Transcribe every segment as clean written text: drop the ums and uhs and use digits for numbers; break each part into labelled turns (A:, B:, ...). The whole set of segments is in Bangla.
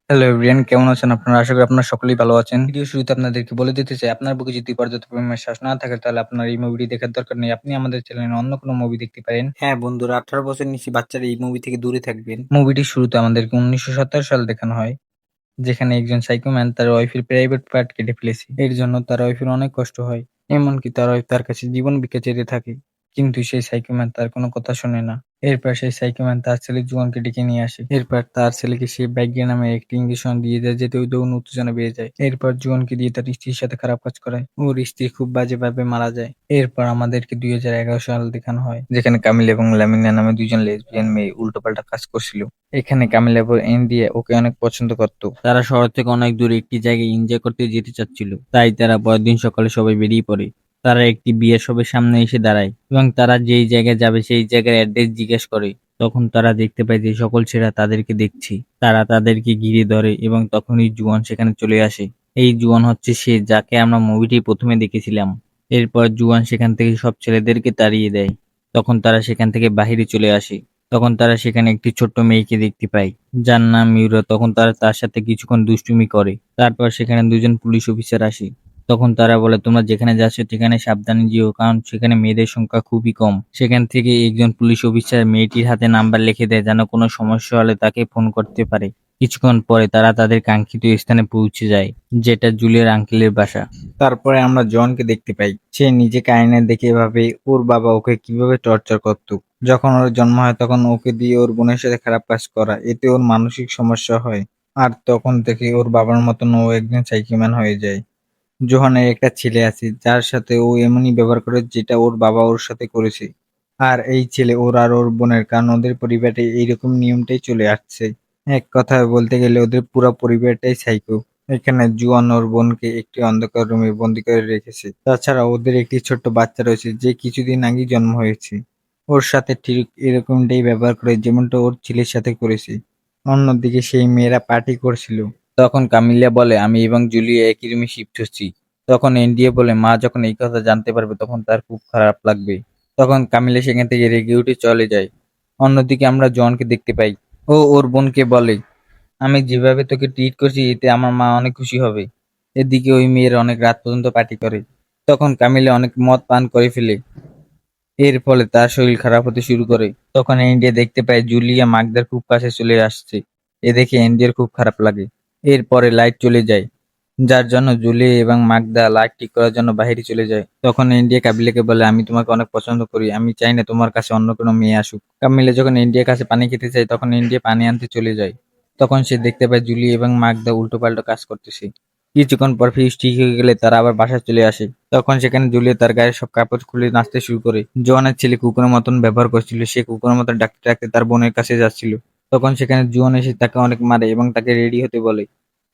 A: হ্যালো এভরিওয়ান, কেমন আছেন আপনারা? আশা করি আপনারা সকলেই ভালো আছেন। ভিডিও শুরুতে আপনাদেরকে বলে দিতে চাই, আপনার বুকে যদি পর্যাপ্ত পরিমাণে শ্বাস না থাকে তাহলে আপনার এই মুভিটি দেখার দরকার নেই। আপনি আমাদের চ্যানেলে অন্য কোনো মুভি দেখতে পারেন।
B: হ্যাঁ বন্ধুরা, 18 বছর নিচে বাচ্চারা এই মুভি থেকে দূরে থাকবেন।
A: মুভিটির শুরুতে আমাদেরকে ১৯৭৭ সাল দেখানো হয়, যেখানে একজন সাইকো ম্যান তার ওয়াইফের প্রাইভেট পার্ট কেটে ফেলেছে। এর জন্য তার ওয়াইফের অনেক কষ্ট হয়। এমনকি তার ওয়াইফ তার কাছে জীবন ভিক্ষা চেতে থাকে। কিন্তু সেই সাইকো ম্যান তার কোনো কথা শোনে না। এরপর সেই সাইকো ম্যান তার ছেলে জুয়ানকে ডেকে নিয়ে আসে। এরপর তার ছেলেকে সে ব্যাগ্যে নামে একটি ইঞ্জেকশন দিয়ে দেয় যাতে ওই যৌন উত্তেজনা বেড়ে যায়। এরপর জুয়ানকে দিয়ে তার স্ত্রীর সাথে খারাপ কাজ করায়। ওর স্ত্রী খুব বাজেভাবে মারা যায়। এরপর আমাদেরকে ২০১১ সাল দেখানো হয়, যেখানে কামিল এবং লামিনা নামে দুইজন লেসবিয়ান মেয়ে উল্টোপাল্টা কাজ করছিল। এখানে কামিলা এবং এনডিএ ওকে অনেক পছন্দ করত।
B: তারা শহর থেকে অনেক দূরে একটি জায়গায় এনজয় করতে যেতে চাচ্ছিল, তাই তারা পরের দিন সকালে সবাই বেরিয়ে পড়ে। তারা একটি বিয়ের সবের সামনে এসে দাঁড়ায় এবং তারা যেই জায়গায় যাবে সেই জায়গার অ্যাড্রেস জিজ্ঞেস করে। তখন তারা দেখতে পায় যে সকল ছেলেরা তাদেরকে দেখছে। তারা তাদেরকে ঘিরে ধরে এবং তখনই জুয়ান সেখানে চলে আসে। এই জুয়ান হচ্ছে সে যাকে আমরা মুভিটি প্রথমে দেখেছিলাম। এরপর জুয়ান সেখান থেকে সব ছেলেদেরকে তাড়িয়ে দেয়। তখন তারা সেখান থেকে বাহিরে চলে আসে। তখন তারা সেখানে একটি ছোট্ট মেয়েকে দেখতে পায়, যার নাম মিউরা। তখন তারা তার সাথে কিছুক্ষণ দুষ্টুমি করে। তারপর সেখানে দুজন পুলিশ অফিসার আসে। তখন তারা বলে, তোমরা যেখানে যাচ্ছ সেখানে সাবধানে যেও, কারণ সেখানে মেয়েদের সংখ্যা খুবই কম। সেখান থেকে একজন পুলিশ অফিসার মেয়েটির হাতে নাম্বার লিখে দেয়, যেন কোনো সমস্যা হলে তাকে ফোন করতে পারে। কিছুক্ষণ পরে তারা তাদের কাঙ্ক্ষিত স্থানে পৌঁছে যায়, যেটা জুলিয়ার আঙ্কেলের বাসা।
A: তারপরে আমরা জনকে দেখতে পাই। সে নিজেকে আয়নায় দেখে ভাবে ওর বাবা ওকে কিভাবে টর্চার করত। যখন ওর জন্ম হয় তখন ওকে দিয়ে ওর বোনের সাথে খারাপ কাজ করা, এতে ওর মানসিক সমস্যা হয়। আর তখন থেকে ওর বাবার মতন ও একজন সাইকিম্যান হয়ে যায়। জোহানের একটা ছেলে আছে যার সাথে ও এমনই ব্যবহার করে যেটা ওর বাবা ওর সাথে করেছে। আর এই ছেলে ওর আর ওর বোনের, কারণ ওদের পরিবারে এইরকম নিয়মটাই চলে আসছে। এক কথায় বলতে গেলে ওদের পুরো পরিবারটাই সাইকো। এখানে জুয়ান ওর বোনকে একটি অন্ধকার রুমে বন্দি করে রেখেছে। তাছাড়া ওদের একটি ছোট্ট বাচ্চা রয়েছে যে কিছুদিন আগেই জন্ম হয়েছে। ওর সাথে ঠিক এরকমটাই ব্যবহার করে যেমনটা ওর ছেলের সাথে করেছে। অন্যদিকে সেই মেয়েরা পার্টি করছিল। তখন কামিলিয়া বলে, আমি এবং জুলিয়া একই রুমে শিফট হচ্ছি। তখন এনডিএ বলে, মা যখন এই কথা জানতে পারবে তখন তার খুব খারাপ লাগবে। তখন কামিলা সেখান থেকে রেগে উঠে চলে যায়। অন্যদিকে আমরা জনকে দেখতে পাই। ও ওর বোনকে বলে, আমি যেভাবে তোকে ট্রিট করছি এতে আমার মা অনেক খুশি হবে। এদিকে ওই মেয়ের অনেক রাত পর্যন্ত পার্টি করে। তখন কামিলা অনেক মদ পান করে ফেলে। এর ফলে তার শরীর খারাপ হতে শুরু করে। তখন এনডিএ দেখতে পায় জুলিয়া মাগদার খুব কাছে চলে আসছে। এ দেখে এনডিএর খুব খারাপ লাগে। এরপরে লাইট চলে যায়, যার জন্য জুলি এবং মাগদা লাইট ঠিক করার জন্য বাহিরে চলে যায়। তখন ইন্ডিয়া কাবিলাকে বলে, আমি তোমাকে অনেক পছন্দ করি, আমি চাই না তোমার কাছে অন্য কোনো মেয়ে আসুক। কামিলা যখন ইন্ডিয়ার কাছে পানি খেতে চায় তখন ইন্ডিয়া পানি আনতে চলে যায়। তখন সে দেখতে পায় জুলি এবং মাগদা উল্টোপাল্টা কাজ করতেছে। কিছুক্ষণ পর ফিউজ ঠিক হয়ে গেলে তারা আবার বাসায় চলে আসে। তখন সেখানে জুলিয়া তার গায়ের সব কাপড় খুলে নাচতে শুরু করে। জোয়ানের ছেলে কুকুরের মতন ব্যবহার করছিল, সে কুকুরের মতন ডাকতে ডাকতে তার বোনের কাছে যাচ্ছিল। তখন সেখানে জুয়ান এসে তাকে অনেক মারে এবং তাকে রেডি হতে বলে।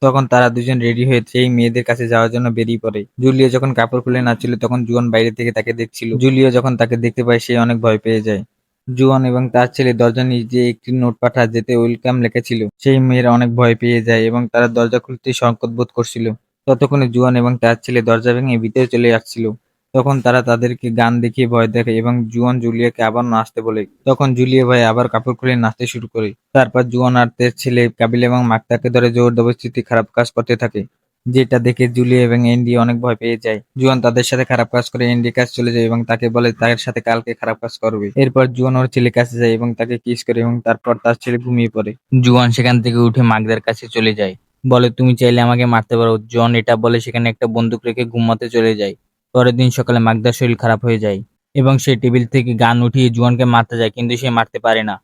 A: তখন তারা দুজন রেডি হয়ে সেই মেয়েদের কাছে যাওয়ার জন্য বেরিয়ে পড়ে। জুলিয়া যখন কাপড় খুলে নাচছিল তখন জুয়ান বাইরে থেকে তাকে দেখছিল। জুলিয়া যখন তাকে দেখতে পায় সে অনেক ভয় পেয়ে যায়। জুয়ান এবং তার ছেলে দরজা নিচ দিয়ে একটি নোট পাঠায় যেতে ওয়েলকাম লেখা ছিল। সেই মেয়েরা অনেক ভয় পেয়ে যায় এবং তারা দরজা খুলতে সংকোচ বোধ করছিল। ততক্ষণে জুয়ান এবং তার ছেলে দরজা ভেঙে ভিতরে চলে আসছিল। তখন তারা তাদেরকে গান দেখিয়ে ভয় দেখায় এবং জুয়ান জুলিয়াকে আবার নাচতে বলে। তখন জুলিয়া ভাই আবার কাপড় খুলে নাচতে শুরু করে। তারপর জুয়ান আর তার ছেলে কাবিল এবং মাকতাকে ধরে জোর জবরদস্তি খারাপ কাজ করতে থাকে, যেটা দেখে জুলিয়া এবং এন্ডি অনেক ভয় পেয়ে যায়। জুয়ান তাদের সাথে খারাপ কাজ করে এন্ডি কাছে চলে যায় এবং তাকে বলে তার সাথে কালকে খারাপ কাজ করবে। এরপর জুয়ান ওর ছেলের কাছে যায় এবং তাকে কিস করে এবং তারপর তার ছেলে ঘুমিয়ে পড়ে। জুয়ান সেখান থেকে উঠে মাকদার কাছে চলে যায়, বলে তুমি চাইলে আমাকে মারতে পারো। জন এটা বলে সেখানে একটা বন্দুক রেখে ঘুমাতে চলে যায়। পরের দিন সকালে মাকদার শরীর খারাপ হয়ে যায় এবং সে টেবিল থেকে গান উঠিয়ে জুয়ানকে মারতে যায়, কিন্তু সে মারতে পারে না।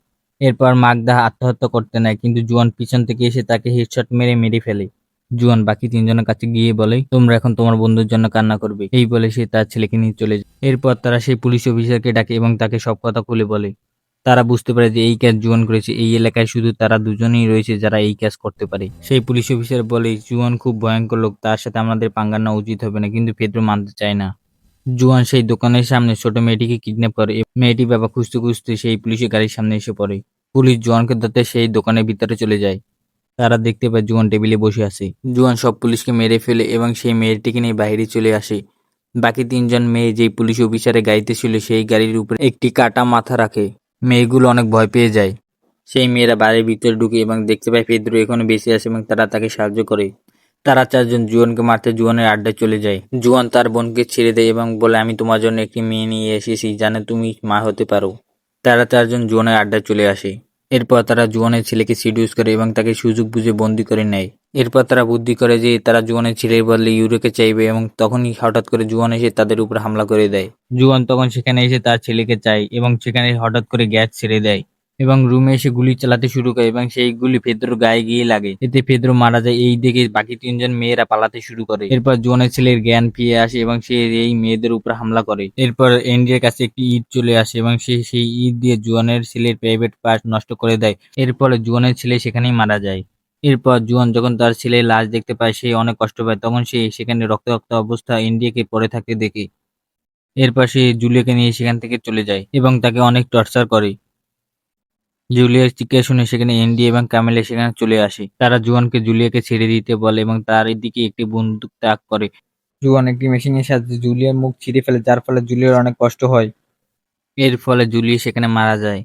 A: এরপর মাগদা আত্মহত্যা করতে নেয়, কিন্তু জুয়ান পিছন থেকে এসে তাকে হেডশট মেরে মেরে ফেলে। জুয়ান বাকি তিনজনের কাছে গিয়ে বলে, তোমরা এখন তোমার বন্ধুর জন্য কান্না করবে। এই বলে সে তার ছেলেকে নিয়ে চলে যায়। এরপর তারা সেই পুলিশ অফিসারকে ডাকে এবং তাকে সব কথা খুলে বলে। তারা বুঝতে পারে যে এই কাজ জুয়ান করেছে। এই এলাকায় শুধু তারা দুজনেই রয়েছে যারা এই কাজ করতে পারে। সেই পুলিশ অফিসার বলে, জুয়ান খুব ভয়ঙ্কর লোক, তার সাথে আমাদের পাঙ্গা নেওয়া উচিত হবে না, কিন্তু পেদ্রো মানতে চায় না। জুয়ান সেই দোকানের সামনে ছোট মেয়েটিকে কিডন্যাপ করে। মেয়েটি বাবা খুঁজতে খুঁজতে সেই পুলিশের গাড়ির সামনে এসে পড়ে। পুলিশ জুয়ানকে ধরতে সেই দোকানের ভিতরে চলে যায়। তারা দেখতে পায় জুয়ান টেবিলে বসে আছে। জুয়ান সব পুলিশকে মেরে ফেলে এবং সেই মেয়েটিকে নিয়ে বাইরে চলে আসে। বাকি তিনজন মেয়ে যেই পুলিশ অফিসারের গাড়িতে ছিল সেই গাড়ির উপরে একটি কাটা মাথা রাখে। মেয়েগুলো অনেক ভয় পেয়ে যায়।
B: সেই মেয়েরা বাড়ির ভিতরে ঢুকে এবং দেখতে পায় পেদ্রো এখনো বেঁচে আছে এবং তারা তাকে সাহায্য করে। তারা চারজন জুয়ানকে মারতে জুয়ানের আড্ডায় চলে যায়। জুয়ান তার বোনকে ছেড়ে দেয় এবং বলে, আমি তোমার জন্য একটি মেয়ে নিয়ে এসেছি জানে তুমি মা হতে পারো। তারা চারজন জুয়ানের আড্ডায় চলে আসে। এরপর তারা জুয়ানের ছেলেকে সিডিউস করে এবং তাকে সুযোগ বুঝে বন্দি করে নেয়। এরপর তারা বুদ্ধি করে যে তারা জুয়ানের ছেলের বদলে ইউরোকে চাইবে এবং তখনই হঠাৎ করে জুয়ান এসে তাদের উপর হামলা করে দেয়। জুয়ান তখন সেখানে এসে তার ছেলেকে চায় এবং সেখানে হঠাৎ করে গ্যাস ছেড়ে দেয় এবং রুমে এসে গুলি চালাতে শুরু করে এবং সেই গুলি পেদ্রোর গায়ে গিয়ে লাগে। এতে পেদ্রো মারা যায়। এই দেখে বাকি তিনজন মেয়েরা পালাতে শুরু করে। এরপর জুয়ানের ছেলের জ্ঞান ফিরে আসে এবং সে এই মেয়েদের উপর হামলা করে। এরপর এন্ডির কাছে একটি ইট চলে আসে এবং সে সেই ইট দিয়ে জুয়ানের ছেলের প্রাইভেট পার্ট নষ্ট করে দেয়। এরপর জুয়ানের ছেলে সেখানেই মারা যায়। এরপর জুয়ান যখন তার ছেলের লাশ দেখতে পায় সে অনেক কষ্ট পায়। তখন সে সেখানে রক্তাক্ত অবস্থা ইন্ডিয়াকে পড়ে থাকতে দেখে। এরপর সে জুলিয়াকে নিয়ে সেখান থেকে চলে যায় এবং তাকে অনেক টর্চার করে। জুলিয়ার চিৎকার শুনে সেখানে এন্ডি এবং কামিলা সেখানে চলে আসে। তারা জুয়ানকে জুলিয়াকে ছেড়ে দিতে বলে এবং তার দিকে একটি বন্দুক তাক করে।
A: জুয়ান একটি মেশিনের সাহায্যে জুলিয়ার মুখ ছিঁড়ে ফেলে, যার ফলে জুলিয়ার অনেক কষ্ট হয়।
B: এর ফলে জুলিয়া সেখানে মারা যায়।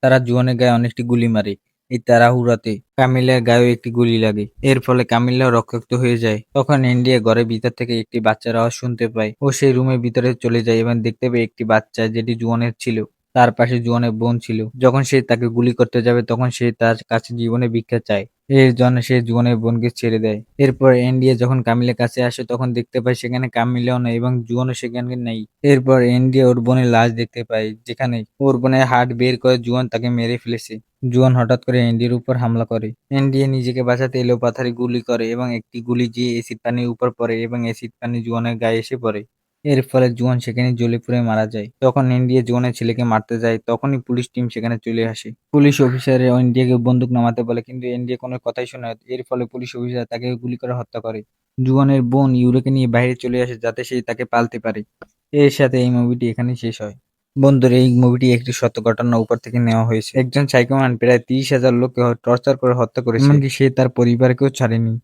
A: তারা জুয়ানের গায়ে অনেকটি গুলি মারে। এই তাড়াহুড়াতে কামিলার গায়েও একটি গুলি লাগে। এর ফলে কামিলাও রক্তাক্ত হয়ে যায়। তখন ইন্ডিয়া ঘরের ভিতর থেকে একটি বাচ্চার আওয়াজ শুনতে পায়। ও সেই রুমের ভিতরে চলে যায় এবং দেখতে পায় একটি বাচ্চা যেটি জুয়ানের ছিল। তার পাশে জুয়ানের বোন ছিল। যখন সে তাকে গুলি করতে যাবে তখন সে তার কাছে জীবনে ভিক্ষা চায়। এর জন্য সে জুয়ানের বোনকে ছেড়ে দেয়। এরপর এনডিএ যখন কামিলের কাছে আসে তখন দেখতে পায় সেখানে কামিলাও নেই এবং জুয়ানও সেখানে নেই। এরপর এনডিএ ওর বোনের লাশ দেখতে পায়, যেখানে ওর বোনের হার্ট বের করে জুয়ান তাকে মেরে ফেলেছে। জুয়ান হঠাৎ করে এনডিএর উপর হামলা করে। এনডিএ নিজেকে বাঁচাতে এলোপাথারি গুলি করে এবং একটি গুলি গিয়ে এসিড পানির উপর পড়ে এবং এসিড পানি জুয়ানের গায়ে এসে পড়ে। এর ফলে জুয়ান সেখানে জ্বলে পুড়ে মারা যায়। তখন ইন্ডিয়া জুয়ানের ছেলেকে মারতে যায়, তখনই পুলিশ টিম সেখানে চলে আসে। পুলিশ অফিসার ইন্ডিয়াকে বন্দুক নামাতে বলে, কিন্তু ইন্ডিয়া কোনো কথাই শোনে না। এর ফলে পুলিশ অফিসার তাকে গুলি করে হত্যা করে। জুয়ানের বোন ইউরোকে নিয়ে বাইরে চলে আসে যাতে সে তাকে পালতে পারে। এর সাথে এই মুভিটি এখানেই শেষ হয়। বন্ধুরা, এই মুভিটি একটি সত্য ঘটনার উপর থেকে নেওয়া হয়েছে। একজন সাইকোম্যান প্রায় 30,000 লোককে টর্চার করে হত্যা করেছে, এমনকি সে তার পরিবারকেও ছাড়েনি।